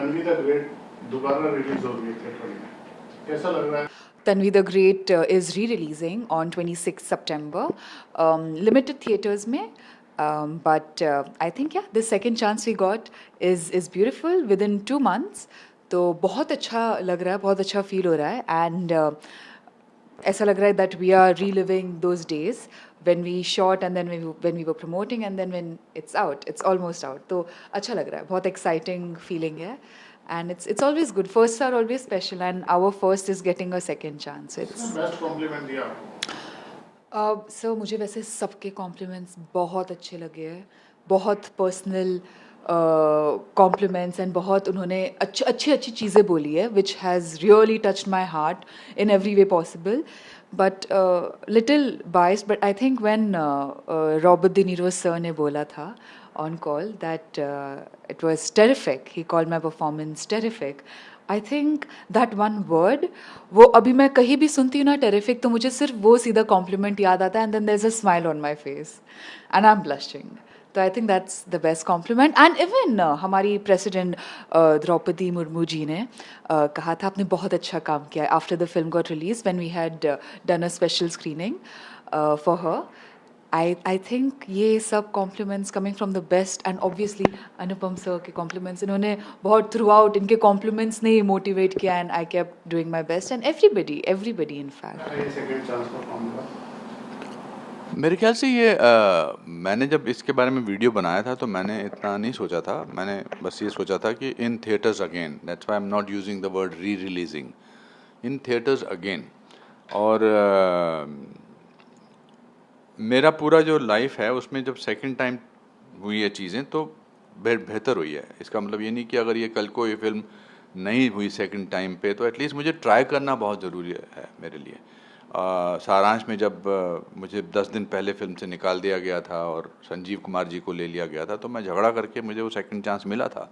Tanvi the great दोबारा release हो रही है थिएटर में, कैसा लग रहा है? Tanvi the Great is re-releasing on 26th September, limited theaters में. But I think yeah, the second chance we got is beautiful within 2 months. तो बहुत अच्छा लग रहा है, बहुत अच्छा फील हो रहा है and ऐसा लग रहा है that we are reliving those days when we shot and then when we were promoting and then when it's out, it's almost out. तो अच्छा लग रहा है, बहुत exciting feeling है. And it's always good. Firsts are always special, and our first is getting a second chance. So किसने it's best compliment दिया आपको? so मुझे वैसे सबके compliments बहुत अच्छे लगे हैं, बहुत personal compliments and बहुत उन्होंने अच्छी अच्छी चीज़ें बोली है, which has really touched my heart in every way possible. But little biased, but I think when Robert De Niro sir ने बोला था on call that it was terrific. He called my performance terrific. I think that one word, वो अभी मैं कहीं भी सुनती हूँ ना terrific, तो मुझे सिर्फ वो सीधा compliment याद आता है and then there's a smile on my face and I'm blushing. तो I think that's the best compliment. And even हमारी president द्रौपदी मुर्मू जी ने कहा था आपने बहुत अच्छा काम किया after the film got released when we had done a special screening for her. I think ये सब compliments coming from the best and obviously Anupam sir के compliments इन्होंने बहुत throughout इनके compliments ने motivate किया and I kept doing my best and everybody in fact. ये second chance का फॉर्मूला मेरे ख्याल से ये मैंने जब इसके बारे में वीडियो बनाया था तो मैंने इतना नहीं सोचा था। मैंने बस ये सोचा था कि in theatres again, that's why I am not using the word री रिलीजिंग, इन थिएटर्स अगेन। और मेरा पूरा जो लाइफ है उसमें जब सेकंड टाइम हुई है चीज़ें तो बेहतर हुई है। इसका मतलब ये नहीं कि अगर ये कल को ये फिल्म नहीं हुई सेकंड टाइम पे तो एटलीस्ट मुझे ट्राई करना बहुत ज़रूरी है मेरे लिए। सारांश में जब मुझे 10 दिन पहले फिल्म से निकाल दिया गया था और संजीव कुमार जी को ले लिया गया था तो मैं झगड़ा करके मुझे वो सेकंड चांस मिला था।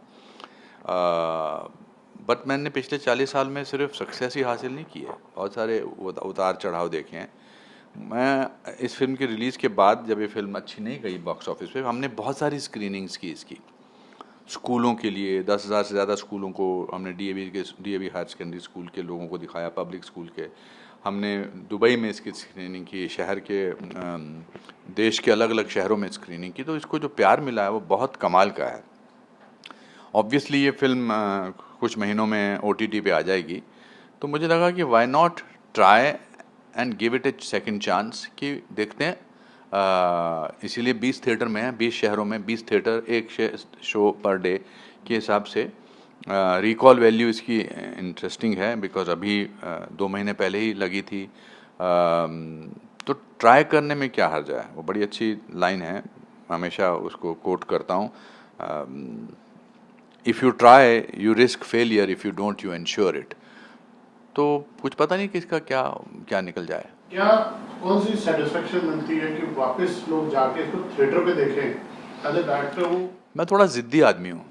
बट मैंने पिछले 40 साल में सिर्फ सक्सेस ही हासिल नहीं की है, बहुत सारे उतार चढ़ाव देखे हैं। मैं इस फिल्म के रिलीज़ के बाद जब ये फिल्म अच्छी नहीं गई बॉक्स ऑफिस पे, हमने बहुत सारी स्क्रीनिंग्स की इसकी स्कूलों के लिए। 10,000 से ज़्यादा स्कूलों को हमने डीएवी हायर सेकेंडरी स्कूल के लोगों को दिखाया, पब्लिक स्कूल के। हमने दुबई में इसकी स्क्रीनिंग की, शहर के देश के अलग अलग शहरों में स्क्रीनिंग की। तो इसको जो प्यार मिला है वो बहुत कमाल का है। ऑब्वियसली ये फिल्म कुछ महीनों में OTT पे आ जाएगी तो मुझे लगा कि why not try and give it a second chance कि देखते हैं। इसीलिए 20 थिएटर में है, 20 शहरों में 20 थिएटर, एक शो पर डे के हिसाब से। रिकॉल वैल्यू इसकी इंटरेस्टिंग है बिकॉज अभी 2 महीने पहले ही लगी थी। तो ट्राई करने में क्या हर्ज है, वो बड़ी अच्छी लाइन है, हमेशा उसको कोट करता हूँ। If you try you risk failure, if you don't you ensure it. तो कुछ पता नहीं कि इसका क्या क्या निकल जाए। क्या कौन सी सेटिस्फेक्शन मिलती है कि वापस लोग जाके इसको थिएटर पे देखें? एज ए डायरेक्टर हूँ मैं थोड़ा ज़िद्दी आदमी हूँ।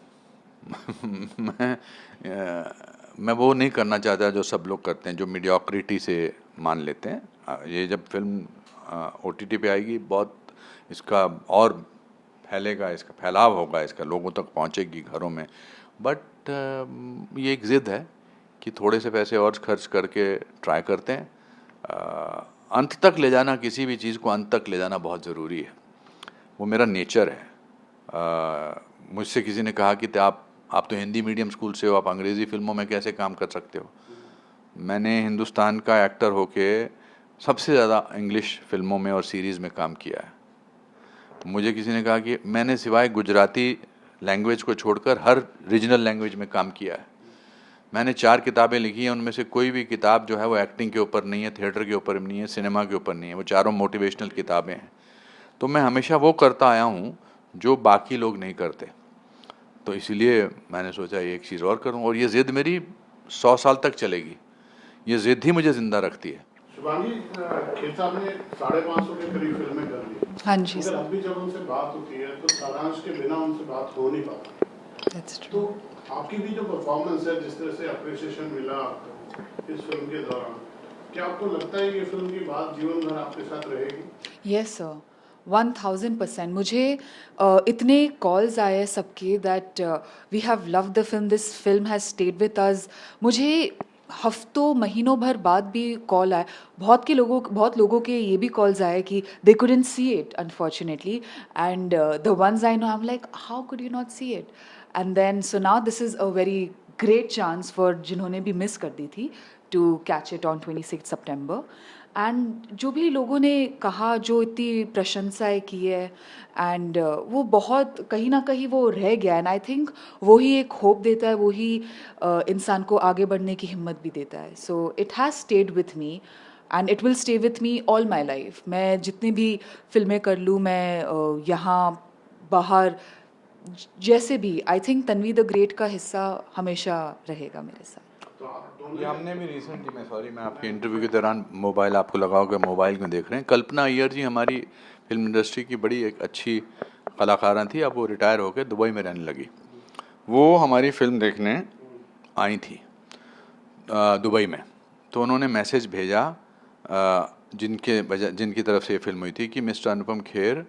मैं वो नहीं करना चाहता जो सब लोग करते हैं, जो मीडियोक्रिटी से मान लेते हैं। ये जब फिल्म OTT पे आएगी बहुत इसका और फैलेगा, इसका फैलाव होगा, इसका लोगों तक पहुंचेगी घरों में। बट ये एक ज़िद है कि थोड़े से पैसे और खर्च करके ट्राई करते हैं। अंत तक ले जाना, किसी भी चीज़ को अंत तक ले जाना बहुत ज़रूरी है, वो मेरा नेचर है। मुझसे किसी ने कहा कि आप तो हिंदी मीडियम स्कूल से हो, आप अंग्रेज़ी फिल्मों में कैसे काम कर सकते हो? मैंने हिंदुस्तान का एक्टर होके सबसे ज़्यादा इंग्लिश फिल्मों में और सीरीज़ में काम किया है। मुझे किसी ने कहा कि मैंने सिवाय गुजराती लैंग्वेज को छोड़कर हर रीजनल लैंग्वेज में काम किया है। मैंने 4 किताबें लिखी हैं, उनमें से कोई भी किताब जो है वो एक्टिंग के ऊपर नहीं है, थिएटर के ऊपर नहीं है, सिनेमा के ऊपर नहीं है, वो चारों मोटिवेशनल किताबें हैं। तो मैं हमेशा वो करता आया हूँ जो बाकी लोग नहीं करते। तो इसीलिए मैंने सोचा एक चीज़ और करूँ और ये ज़िद मेरी 100 साल तक चलेगी। ये ज़िद ही मुझे ज़िंदा रखती है। शिवांगी, खेता ने 550 के करीब फिल्में कर ली, हाँ जी मगर अभी जब उनसे बात होती है तो सारांश के बिना उनसे बात हो नहीं पाती। That's true. तो आपकी भी जो परफॉर्मेंस है, जिस तरह से अप्रिसिएशन मिला आपको इस फिल्म के दौरान, क्या आपको लगता है ये फिल्म की बात जीवन भर आपके साथ रहेगी? Yes, sir. 1000%. मुझे इतने कॉल्स आए सबके that we have love the film, this film has stayed with us. मुझे हफ्तों महीनों भर बाद भी कॉल आए. बहुत लोगों के ये भी कॉल्स आए कि दे couldn't see it unfortunately, and the ones I know I'm like, how could you not see it? And then so now this is a very great chance for जिन्होंने भी मिस कर दी थी to catch it on 26 September. And जो भी लोगों ने कहा, जो इतनी प्रशंसाएं की है, एंड वो बहुत कहीं ना कहीं वो रह गया. एंड आई थिंक वही एक होप देता है, वही इंसान को आगे बढ़ने की हिम्मत भी देता है. So it has stayed with me and it will stay with me all my life. मैं जितनी भी फिल्में कर लूँ, मैं यहाँ बाहर जैसे भी, I think Tanvi the great का हिस्सा हमेशा रहेगा मेरे साथ. तो आप दोनों ये हमने भी रिसेंटली, मैं आपके इंटरव्यू के दौरान मोबाइल, आपको लगा होगा मोबाइल में देख रहे हैं, कल्पना अय्यर जी हमारी फिल्म इंडस्ट्री की बड़ी एक अच्छी कलाकारा थी. अब वो रिटायर होकर दुबई में रहने लगी. वो हमारी फिल्म देखने आई थी दुबई में. तो उन्होंने मैसेज भेजा जिनकी तरफ से ये फिल्म हुई थी कि mister Anupam Kher,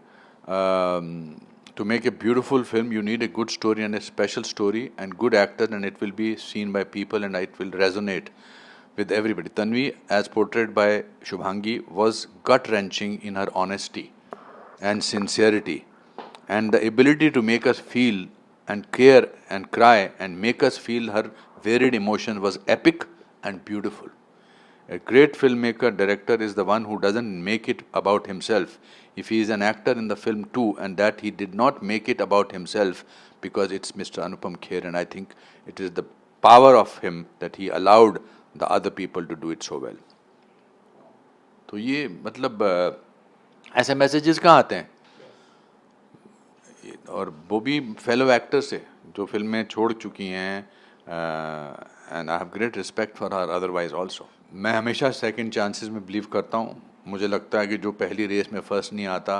to make a beautiful film you need a good story and a special story and good actor, and it will be seen by people and it will resonate with everybody. Tanvi, as portrayed by Shubhangi, was gut wrenching in her honesty and sincerity, and the ability to make us feel and care and cry and make us feel her varied emotion was epic and beautiful. A great filmmaker, director is the one who doesn't make it about himself. If he is an actor in the film too, and that he did not make it about himself because it's Mr. Anupam Kher, and I think it is the power of him that he allowed the other people to do it so well. तो ये मतलब ऐसे messages कहाँ आते हैं, और वो भी फेलो एक्टर से जो फिल्में छोड़ चुकी हैं. And I have great respect for her otherwise also. मैं हमेशा सेकंड चांसेस में बिलीव करता हूँ. मुझे लगता है कि जो पहली रेस में फर्स्ट नहीं आता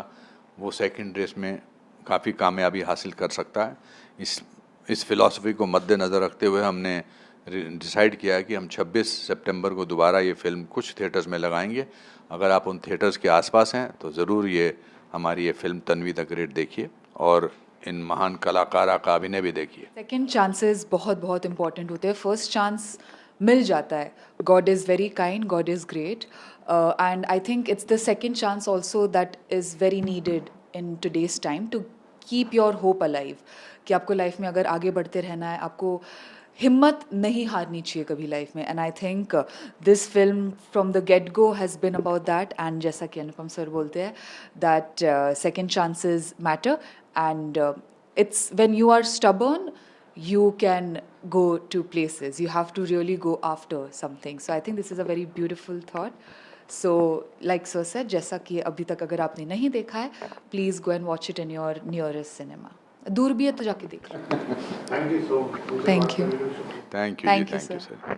वो सेकंड रेस में काफ़ी कामयाबी हासिल कर सकता है. इस फिलॉसफी को मद्देनज़र रखते हुए हमने डिसाइड किया है कि हम 26 सितंबर को दोबारा ये फिल्म कुछ थिएटर्स में लगाएंगे. अगर आप उन थिएटर्स के आसपास हैं तो ज़रूर हमारी ये फिल्म तन्वी द ग्रेट देखिए और इन महान कलाकारा का अभिनय भी देखिए. सेकेंड चांसेस बहुत बहुत इंपॉर्टेंट होते हैं. फर्स्ट चांस मिल जाता है. God is very kind, God is great, and I think it's the second chance also that is very needed in today's time to keep your hope alive. कि आपको life में अगर आगे बढ़ते रहना है, आपको हिम्मत नहीं हारनी चाहिए कभी लाइफ में. And I think this film from the get go has been about that. And जैसा कि अनुपम सर बोलते हैं that second chances matter, and it's when you are stubborn you can go to places, you have to really go after something. So I think this is a very beautiful thought. So like sir said, जैसा कि अभी तक अगर आपने नहीं देखा है, please go and watch it in your nearest cinema. दूर भी है तो जाके देख लो. Thank you so much. Thank you. Thank you Thank you, sir.